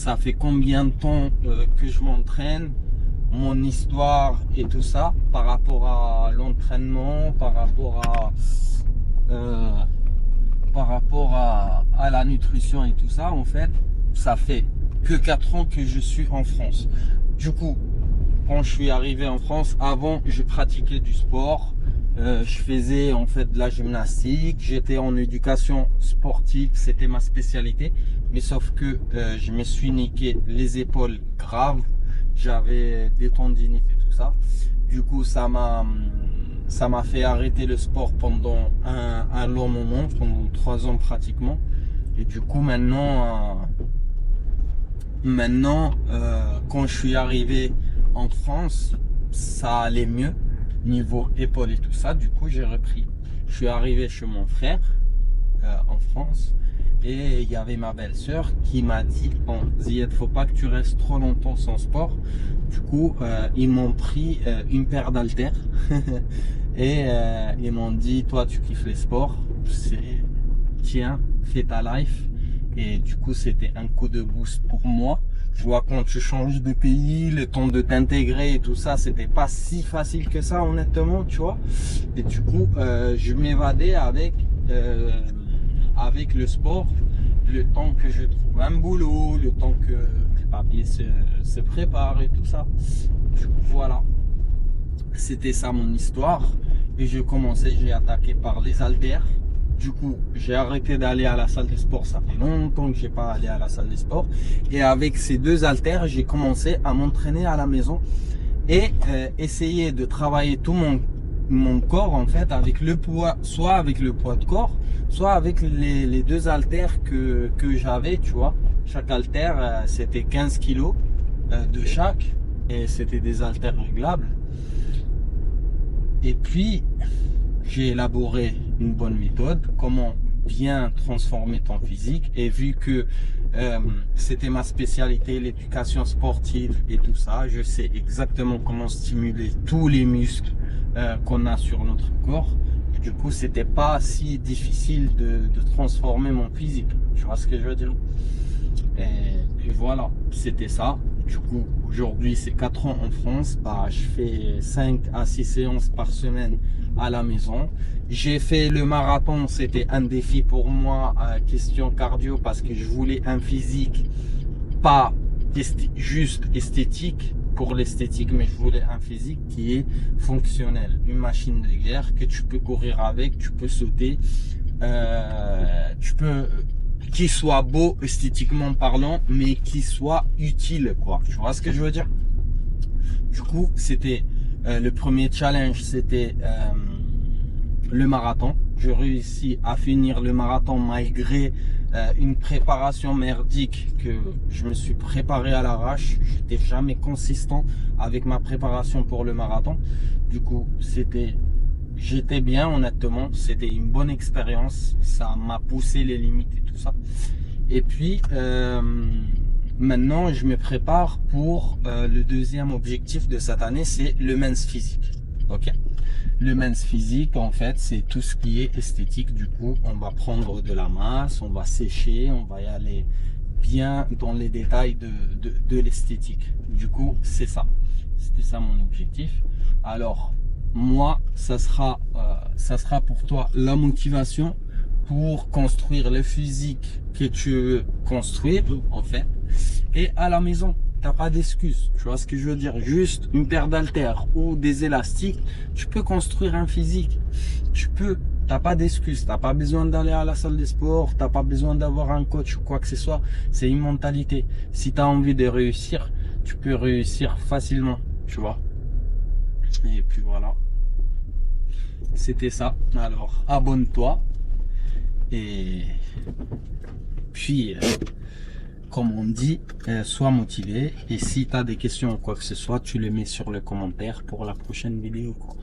ça fait combien de temps que je m'entraîne, mon histoire et tout ça, par rapport à l'entraînement, euh, par rapport à la nutrition et tout ça. En fait, ça fait que 4 ans que je suis en France. Du coup, quand je suis arrivé en France, avant, je pratiquais du sport. Je faisais en fait de la gymnastique. J'étais en éducation sportive, c'était ma spécialité. Mais sauf que je me suis niqué les épaules graves. J'avais des tendinites et tout ça. Du coup, ça m'a fait arrêter le sport pendant un long moment, pendant 3 ans pratiquement. Et du coup, maintenant, quand je suis arrivé en France, ça allait mieux niveau épaule et tout ça. Du coup, j'ai repris. Je suis arrivé chez mon frère en France et il y avait ma belle-sœur qui m'a dit, bon, Ziad, faut pas que tu restes trop longtemps sans sport. Du coup, ils m'ont pris une paire d'haltères et ils m'ont dit, toi, tu kiffes les sports, tiens, fais ta life. Et du coup, c'était un coup de boost pour moi. Tu vois, quand tu changes de pays, le temps de t'intégrer et tout ça, c'était pas si facile que ça, honnêtement, tu vois. Et du coup, je m'évadais avec le sport, le temps que je trouve un boulot, le temps que mes papiers se préparent et tout ça. Du coup, voilà. C'était ça mon histoire. Et j'ai attaqué par les haltères. Du coup, j'ai arrêté d'aller à la salle de sport. Ça fait longtemps que j'ai pas allé à la salle de sport. Et avec ces 2 haltères, j'ai commencé à m'entraîner à la maison et essayer de travailler tout mon corps en fait avec le poids, soit avec le poids de corps, soit avec les 2 haltères que j'avais, tu vois. Chaque haltère, c'était 15 kilos de chaque et c'était des haltères réglables. Et puis, j'ai élaboré une bonne méthode, comment bien transformer ton physique. Et vu que c'était ma spécialité, l'éducation sportive et tout ça, je sais exactement comment stimuler tous les muscles qu'on a sur notre corps. Et du coup, c'était pas si difficile de transformer mon physique. Tu vois ce que je veux dire? Et voilà, c'était ça. Du coup, aujourd'hui, c'est 4 ans en France. Bah, je fais 5 à 6 séances par semaine à la maison. J'ai fait le marathon, c'était un défi pour moi, question cardio, parce que je voulais un physique pas juste esthétique pour l'esthétique, mais je voulais un physique qui est fonctionnel, une machine de guerre que tu peux courir avec, tu peux sauter, qui soit beau esthétiquement parlant, mais qui soit utile, quoi. Tu vois ce que je veux dire? Du coup, c'était le premier challenge, c'était le marathon. Je réussis à finir le marathon malgré une préparation merdique que je me suis préparé à l'arrache. J'étais jamais consistant avec ma préparation pour le marathon. Du coup, j'étais bien, honnêtement. C'était une bonne expérience. Ça m'a poussé les limites et tout ça. Et puis, maintenant, je me prépare pour le deuxième objectif de cette année, c'est le men's physique. Ok? Le men's physique, en fait, c'est tout ce qui est esthétique. Du coup, on va prendre de la masse, on va sécher, on va y aller bien dans les détails de l'esthétique. Du coup, c'est ça. C'était ça mon objectif. Alors, moi, ça sera pour toi la motivation pour construire le physique que tu veux construire, en fait. Et à la maison, t'as pas d'excuse. Tu vois ce que je veux dire? Juste une paire d'haltères ou des élastiques, tu peux construire un physique. T'as pas d'excuse. T'as pas besoin d'aller à la salle de sport. T'as pas besoin d'avoir un coach ou quoi que ce soit. C'est une mentalité. Si tu as envie de réussir, tu peux réussir facilement. Tu vois? Et puis voilà. C'était ça. Alors, abonne-toi. Et puis, comme on dit, sois motivé. Et si tu as des questions ou quoi que ce soit, tu les mets sur le commentaire pour la prochaine vidéo, quoi.